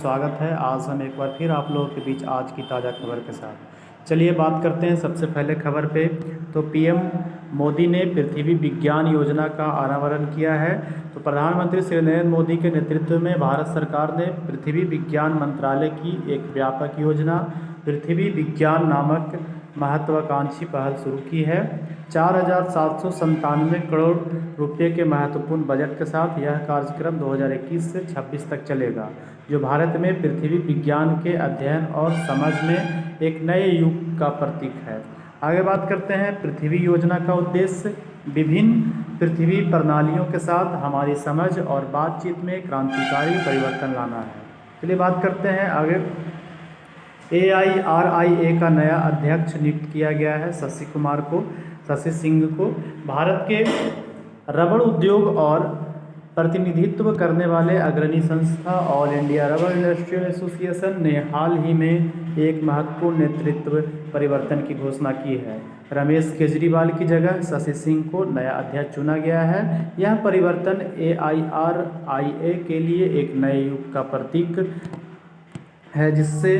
स्वागत है। आज हम एक बार फिर आप लोगों के बीच आज की ताज़ा खबर के साथ चलिए बात करते हैं। सबसे पहले खबर पे तो पीएम मोदी ने पृथ्वी विज्ञान योजना का अनावरण किया है। तो प्रधानमंत्री श्री नरेंद्र मोदी के नेतृत्व में भारत सरकार ने पृथ्वी विज्ञान मंत्रालय की एक व्यापक योजना पृथ्वी विज्ञान नामक महत्वाकांक्षी पहल शुरू की है। 4,797 करोड़ रुपये के महत्वपूर्ण बजट के साथ यह कार्यक्रम 2021 से 26 तक चलेगा, जो भारत में पृथ्वी विज्ञान के अध्ययन और समझ में एक नए युग का प्रतीक है। आगे बात करते हैं। पृथ्वी योजना का उद्देश्य विभिन्न पृथ्वी प्रणालियों के साथ हमारी समझ और बातचीत में क्रांतिकारी परिवर्तन लाना है। चलिए बात करते हैं आगे। AIRIA का नया अध्यक्ष नियुक्त किया गया है शशि सिंह को। भारत के रबड़ उद्योग और प्रतिनिधित्व करने वाले अग्रणी संस्था all India rubber industrial association ने हाल ही में एक महत्वपूर्ण नेतृत्व परिवर्तन की घोषणा की है। रमेश केजरीवाल की जगह शशि सिंह को नया अध्यक्ष चुना गया है। यह परिवर्तन AIRIA के लिए एक नए युग का प्रतीक है, जिससे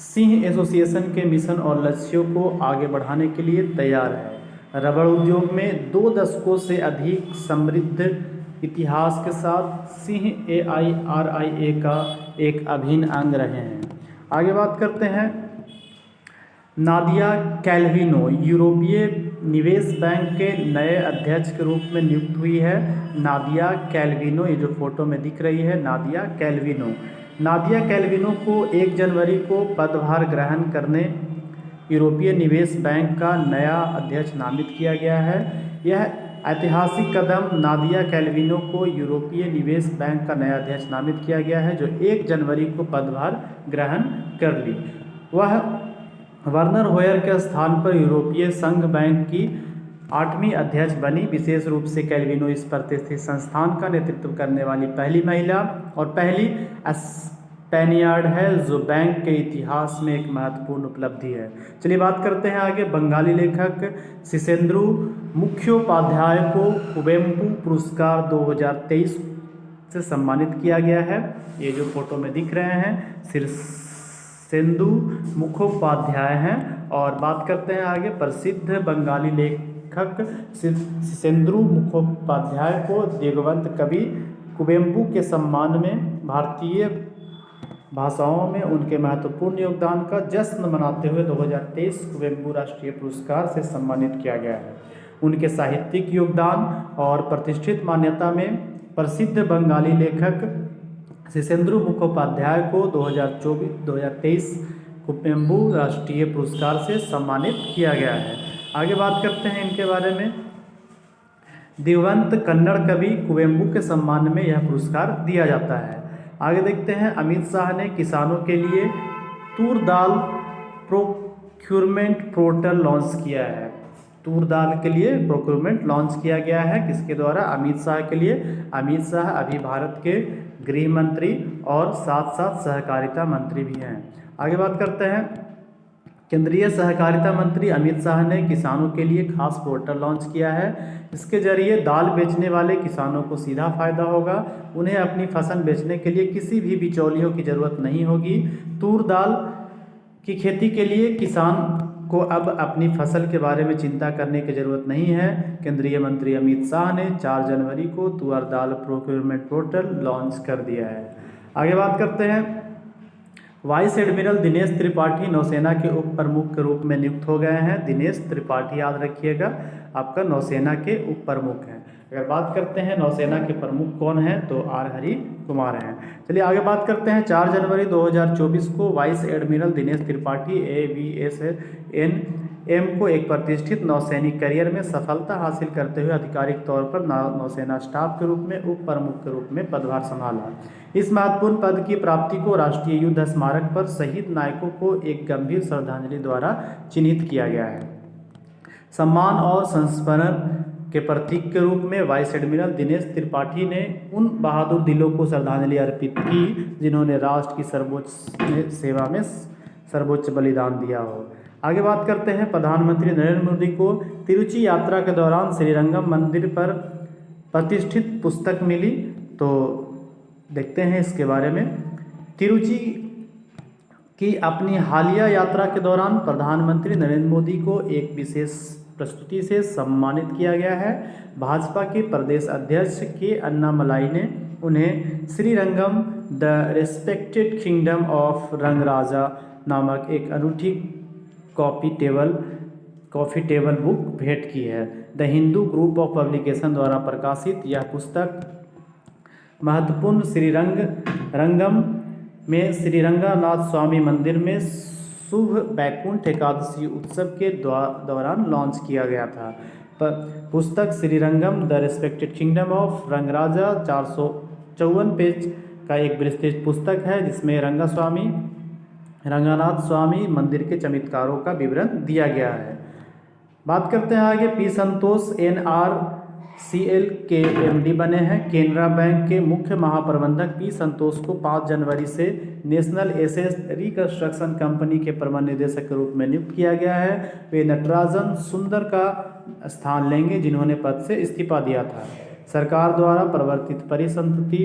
सिंह एसोसिएशन के मिशन और लक्ष्यों को आगे बढ़ाने के लिए तैयार है। रबड़ उद्योग में 2 दशकों से अधिक समृद्ध इतिहास के साथ सिंह AIRIA का एक अभिन्न अंग रहे हैं। आगे बात करते हैं। नादिया कैल्विनो यूरोपीय निवेश बैंक के नए अध्यक्ष के रूप में नियुक्त हुई है। नादिया कैल्विनो, ये जो फोटो में दिख रही है नादिया कैल्विनो को 1 जनवरी को पदभार ग्रहण करने यूरोपीय निवेश बैंक का नया अध्यक्ष नामित किया गया है। यह ऐतिहासिक कदम नादिया कैल्विनो को यूरोपीय निवेश बैंक का नया अध्यक्ष नामित किया गया है, जो 1 जनवरी को पदभार ग्रहण कर ली। वह वर्नर होयर के स्थान पर यूरोपीय संघ बैंक की 8वीं अध्यक्ष बनी। विशेष रूप से कैल्विनो इस प्रतिष्ठित संस्थान का नेतृत्व करने वाली पहली महिला और पहली स्पेनियार्ड है, जो बैंक के इतिहास में एक महत्वपूर्ण उपलब्धि है। चलिए बात करते हैं आगे। बंगाली लेखक शिशेंद्रु मुखोपाध्याय को कुवेम्पु पुरस्कार 2023 से सम्मानित किया गया है। ये जो फोटो में दिख रहे हैं शिशेंद्रु मुखोपाध्याय हैं। और बात करते हैं आगे। प्रसिद्ध बंगाली लेखक शिशेंद्रु मुखोपाध्याय को दिवंगत कवि कुवेम्पु के सम्मान में भारतीय भाषाओं में उनके महत्वपूर्ण योगदान का जश्न मनाते हुए 2023 कुवेम्पु राष्ट्रीय पुरस्कार से सम्मानित किया गया है। उनके साहित्यिक योगदान और प्रतिष्ठित मान्यता में प्रसिद्ध बंगाली लेखक शिशेंद्रु मुखोपाध्याय को 2023 कुवेम्पु राष्ट्रीय पुरस्कार से सम्मानित किया गया है। आगे बात करते हैं इनके बारे में। दिवंगत कन्नड़ कवि कुवेम्पु के सम्मान में यह पुरस्कार दिया जाता है। आगे देखते हैं। अमित शाह ने किसानों के लिए तूर दाल प्रोक्योरमेंट पोर्टल लॉन्च किया है। तूर दाल के लिए प्रोक्योरमेंट लॉन्च किया गया है। किसके द्वारा? अमित शाह के लिए। अमित शाह अभी भारत के गृह मंत्री और साथ साथ सहकारिता मंत्री भी हैं। आगे बात करते हैं। केंद्रीय सहकारिता मंत्री अमित शाह ने किसानों के लिए खास पोर्टल लॉन्च किया है। इसके जरिए दाल बेचने वाले किसानों को सीधा फायदा होगा। उन्हें अपनी फसल बेचने के लिए किसी भी बिचौलियों की ज़रूरत नहीं होगी। तूर दाल की खेती के लिए किसान को अब अपनी फसल के बारे में चिंता करने की ज़रूरत नहीं है। केंद्रीय मंत्री अमित शाह ने 4 जनवरी को तूर दाल प्रोक्योरमेंट पोर्टल लॉन्च कर दिया है। आगे बात करते हैं। वाइस एडमिरल दिनेश त्रिपाठी नौसेना के उप प्रमुख के रूप में नियुक्त हो गए हैं। दिनेश त्रिपाठी याद रखिएगा, आपका नौसेना के उप प्रमुख हैं। अगर बात करते हैं नौसेना के प्रमुख कौन हैं, तो आर हरि कुमार हैं। चलिए आगे बात करते हैं। 4 जनवरी 2024 को vice admiral Dinesh Tripathi AVSNM को एक प्रतिष्ठित नौसैनिक करियर में सफलता हासिल करते हुए आधिकारिक तौर पर नौसेना स्टाफ के रूप में उप प्रमुख के रूप में पदभार संभाला। इस महत्वपूर्ण पद की प्राप्ति को राष्ट्रीय युद्ध स्मारक पर शहीद नायकों को एक गंभीर श्रद्धांजलि द्वारा चिन्हित किया गया है। सम्मान और संस्मरण के प्रतीक के रूप में वाइस एडमिरल दिनेश त्रिपाठी ने उन बहादुर दिलों को श्रद्धांजलि अर्पित की जिन्होंने राष्ट्र की सर्वोच्च सेवा में सर्वोच्च बलिदान दिया हो। आगे बात करते हैं। प्रधानमंत्री नरेंद्र मोदी को तिरुचि यात्रा के दौरान श्रीरंगम मंदिर पर प्रतिष्ठित पुस्तक मिली। तो देखते हैं इसके बारे में। तिरुचि की अपनी हालिया यात्रा के दौरान प्रधानमंत्री नरेंद्र मोदी को एक विशेष प्रस्तुति से सम्मानित किया गया है। भाजपा के प्रदेश अध्यक्ष के अन्नामलाई ने उन्हें Srirangam the respected kingdom of Rangaraja नामक एक अनूठी कॉफ़ी टेबल बुक भेंट की है। The Hindu group of publication द्वारा प्रकाशित यह पुस्तक महत्वपूर्ण श्रीरंगम में श्रीरंगनाथ स्वामी मंदिर में शुभ वैकुंठ एकादशी उत्सव के दौरान लॉन्च किया गया था। पुस्तक Srirangam the respected kingdom of Rangaraja 454 page का एक विस्तृत पुस्तक है, जिसमें रंगनाथ स्वामी मंदिर के चमत्कारों का विवरण दिया गया है। बात करते हैं आगे। पी संतोष NRCL के MD बने हैं। केनरा बैंक के मुख्य महाप्रबंधक पी संतोष को 5 जनवरी से नेशनल एसेट रिकंस्ट्रक्शन कंपनी के प्रबंध निदेशक के रूप में नियुक्त किया गया है। वे नटराजन सुंदर का स्थान लेंगे, जिन्होंने पद से इस्तीफा दिया था। सरकार द्वारा प्रवर्तित परिसंपत्ति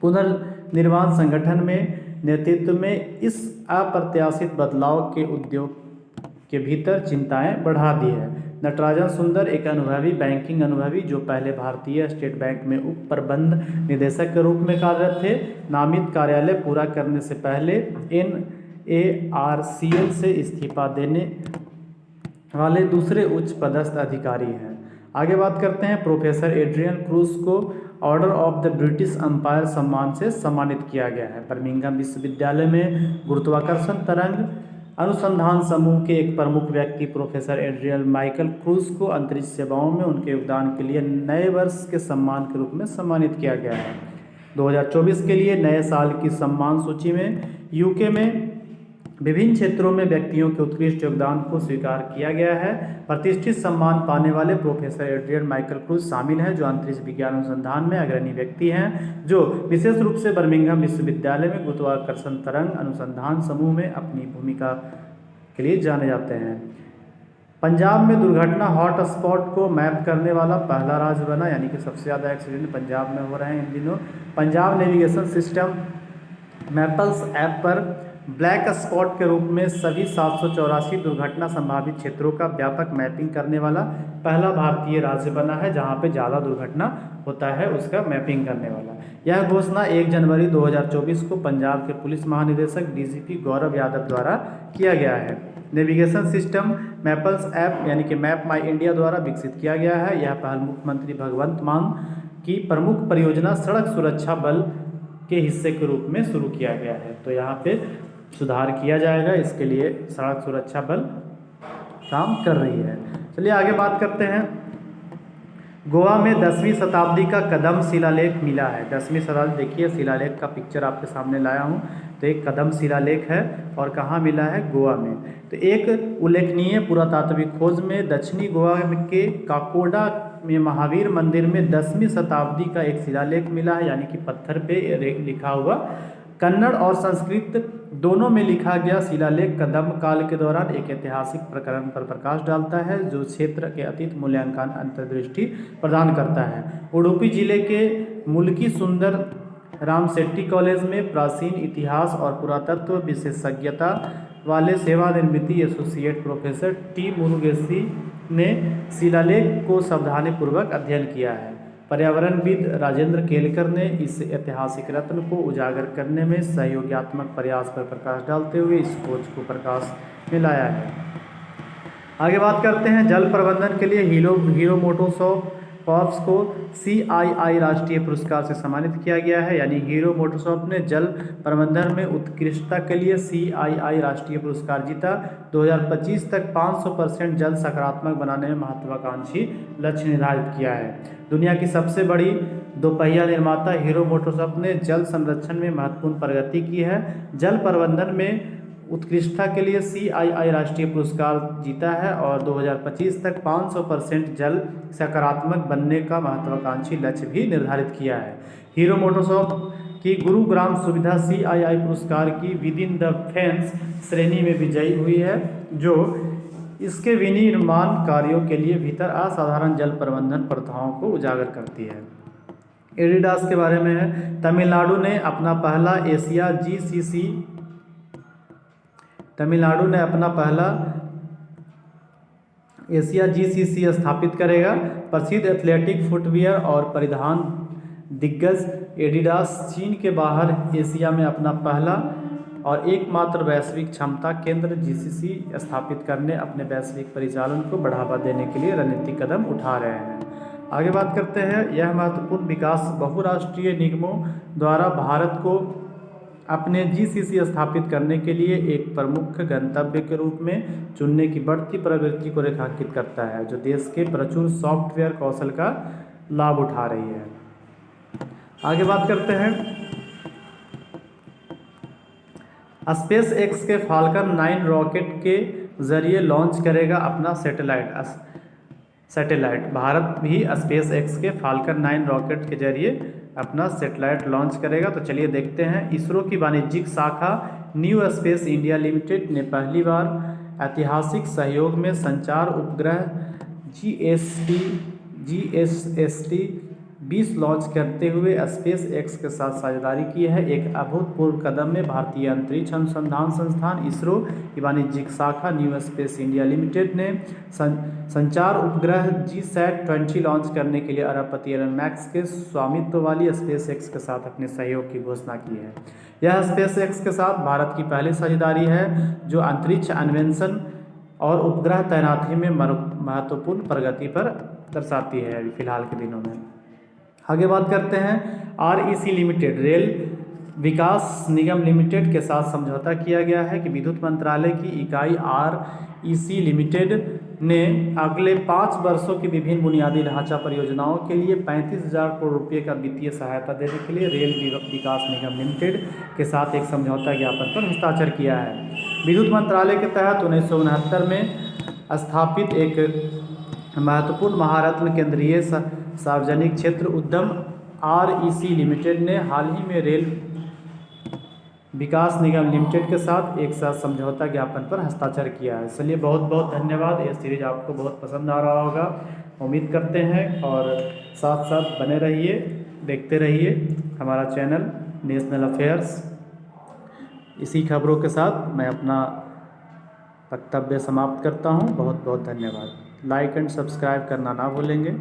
पुनर्निर्माण संगठन में नेतृत्व में इस अप्रत्याशित बदलाव के उद्योग के भीतर चिंताएं बढ़ा दी है। नटराजन सुंदर एक अनुभवी बैंकिंग अनुभवी जो पहले भारतीय स्टेट बैंक में उप प्रबंध निदेशक के रूप में कार्यरत थे, नामित कार्यालय पूरा करने से पहले NARCL से इस्तीफा देने वाले दूसरे उच्च पदस्थ अधिकारी हैं। आगे बात करते हैं। प्रोफेसर एड्रियन क्रूज को Order of the British Empire सम्मान से सम्मानित किया गया है। बर्मिंघम विश्वविद्यालय में गुरुत्वाकर्षण तरंग अनुसंधान समूह के एक प्रमुख व्यक्ति प्रोफेसर एड्रियन माइकल क्रूज को अंतरिक्ष सेवाओं में उनके योगदान के लिए नए वर्ष के सम्मान के रूप में सम्मानित किया गया है। 2024 के लिए नए साल की सम्मान सूची में यूके में विभिन्न क्षेत्रों में व्यक्तियों के उत्कृष्ट योगदान को स्वीकार किया गया है। प्रतिष्ठित सम्मान पाने वाले प्रोफेसर एड्रियन माइकल क्रूज शामिल हैं, जो अंतरिक्ष विज्ञान अनुसंधान में अग्रणी व्यक्ति हैं, जो विशेष रूप से बर्मिंघम विश्वविद्यालय में गुरुत्वाकर्षण तरंग अनुसंधान समूह में अपनी भूमिका के लिए जाने जाते हैं। पंजाब में दुर्घटना हॉट स्पॉट को मैप करने वाला पहला राज्य बना, यानी कि सबसे ज़्यादा एक्सीडेंट पंजाब में हो रहे हैं इन दिनों। Punjab navigation system Maples app पर ब्लैक स्पॉट के रूप में सभी 784 दुर्घटना संभावित क्षेत्रों का व्यापक मैपिंग करने वाला पहला भारतीय राज्य बना है, जहां पे ज़्यादा दुर्घटना होता है उसका मैपिंग करने वाला। यह घोषणा 1 जनवरी 2024 को पंजाब के पुलिस महानिदेशक DGP गौरव यादव द्वारा किया गया है। नेविगेशन सिस्टम मैपल्स ऐप यानी कि मैप माई इंडिया द्वारा विकसित किया गया है। यह पहल मुख्यमंत्री भगवंत मान की प्रमुख परियोजना सड़क सुरक्षा बल के हिस्से के रूप में शुरू किया गया है। तो यहाँ पे सुधार किया जाएगा, इसके लिए सड़क सुरक्षा बल काम कर रही है। चलिए आगे बात करते हैं। गोवा में 10वीं शताब्दी का कदम शिलालेख मिला है। 10वीं शताब्दी, देखिए शिलालेख का पिक्चर आपके सामने लाया हूँ। तो एक कदम शिलालेख है और कहाँ मिला है? गोवा में। तो एक उल्लेखनीय पुरातात्विक खोज में दक्षिणी गोवा के काकोडा में महावीर मंदिर में 10वीं शताब्दी का एक शिलालेख मिला है, यानी कि पत्थर पे लिखा हुआ। कन्नड़ और संस्कृत दोनों में लिखा गया शिलालेख कदम काल के दौरान एक ऐतिहासिक प्रकरण पर प्रकाश डालता है, जो क्षेत्र के अतीत मूल्यांकन अंतर्दृष्टि प्रदान करता है। उडुपी जिले के मुल्की सुंदर राम शेट्टी कॉलेज में प्राचीन इतिहास और पुरातत्व विशेषज्ञता वाले सेवानिवृत्त एसोसिएट प्रोफेसर T मुरुगेशी ने शिलालेख को सावधानीपूर्वक अध्ययन किया है। पर्यावरणविद राजेंद्र केलकर ने इस ऐतिहासिक रत्न को उजागर करने में सहयोगात्मक प्रयास पर प्रकाश डालते हुए इस खोज को प्रकाश में लाया है। आगे बात करते हैं। जल प्रबंधन के लिए हीरो मोटोकॉर्प्स को CII राष्ट्रीय पुरस्कार से सम्मानित किया गया है, यानी हीरो मोटोकॉर्प ने जल प्रबंधन में उत्कृष्टता के लिए CII राष्ट्रीय पुरस्कार जीता। 2025 तक 500% जल सकारात्मक बनाने में महत्वाकांक्षी लक्ष्य निर्धारित किया है। दुनिया की सबसे बड़ी दोपहिया निर्माता हीरो मोटोकॉर्प ने जल संरक्षण में महत्वपूर्ण प्रगति की है। जल प्रबंधन में उत्कृष्टता के लिए CII राष्ट्रीय पुरस्कार जीता है और 2025 तक 500% जल सकारात्मक बनने का महत्वाकांक्षी लक्ष्य भी निर्धारित किया है। हीरो मोटोकॉर्प की गुरुग्राम सुविधा CII पुरस्कार की विदिन द फेंस श्रेणी में विजयी हुई है, जो इसके विनिर्माण कार्यों के लिए भीतर असाधारण जल प्रबंधन प्रथाओं को उजागर करती है। एडिडास के बारे में है। तमिलनाडु ने अपना पहला एशिया जीसीसी स्थापित करेगा। प्रसिद्ध एथलेटिक फुटवियर और परिधान दिग्गज एडिडास चीन के बाहर एशिया में अपना पहला और एकमात्र वैश्विक क्षमता केंद्र जीसीसी स्थापित करने अपने वैश्विक परिचालन को बढ़ावा देने के लिए रणनीतिक कदम उठा रहे हैं। आगे बात करते हैं, यह महत्वपूर्ण विकास बहुराष्ट्रीय निगमों द्वारा भारत को अपने जीसीसी स्थापित करने के लिए एक प्रमुख गंतव्य के रूप में चुनने की बढ़ती प्रवृत्ति को रेखांकित करता है, जो देश के प्रचुर सॉफ्टवेयर कौशल का लाभ उठा रही है। आगे बात करते हैं, स्पेस एक्स के फाल्कन 9 रॉकेट के जरिए लॉन्च करेगा अपना सैटेलाइट। भारत भी स्पेस एक्स के फाल्कन 9 रॉकेट के जरिए अपना सैटेलाइट लॉन्च करेगा। तो चलिए देखते हैं। इसरो की वाणिज्यिक शाखा न्यू स्पेस इंडिया लिमिटेड ने पहली बार ऐतिहासिक सहयोग में संचार उपग्रह GSST 20 लॉन्च करते हुए स्पेस एक्स के साथ साझेदारी की है। एक अभूतपूर्व कदम में भारतीय अंतरिक्ष अनुसंधान संस्थान इसरो की वाणिज्यिक शाखा न्यू स्पेस इंडिया लिमिटेड ने संचार उपग्रह GSAT-20 लॉन्च करने के लिए अरबपति एलन मस्क के स्वामित्व वाली स्पेस एक्स के साथ अपने सहयोग की घोषणा की है। यह स्पेस एक्स के साथ भारत की पहली साझेदारी है जो अंतरिक्ष अन्वेषण और उपग्रह तैनाती में महत्वपूर्ण प्रगति पर दर्शाती है अभी फिलहाल के दिनों में। आगे बात करते हैं, REC लिमिटेड रेल विकास निगम लिमिटेड के साथ समझौता किया गया है कि विद्युत मंत्रालय की इकाई REC लिमिटेड ने अगले 5 वर्षों की विभिन्न बुनियादी ढांचा परियोजनाओं के लिए 35,000 करोड़ रुपये का वित्तीय सहायता देने के लिए रेल विकास निगम लिमिटेड के साथ एक समझौता ज्ञापन पर हस्ताक्षर किया है। विद्युत मंत्रालय के तहत 1969 में स्थापित एक महत्वपूर्ण महारत्न केंद्रीय सार्वजनिक क्षेत्र उद्यम REC लिमिटेड ने हाल ही में रेल विकास निगम लिमिटेड के साथ एक साथ समझौता ज्ञापन पर हस्ताक्षर किया है। चलिए बहुत बहुत धन्यवाद। यह सीरीज आपको बहुत पसंद आ रहा होगा, उम्मीद करते हैं, और साथ साथ बने रहिए, देखते रहिए हमारा चैनल नेशनल अफेयर्स। इसी खबरों के साथ मैं अपना वक्तव्य समाप्त करता हूँ। बहुत बहुत धन्यवाद। लाइक एंड सब्सक्राइब करना ना भूलेंगे।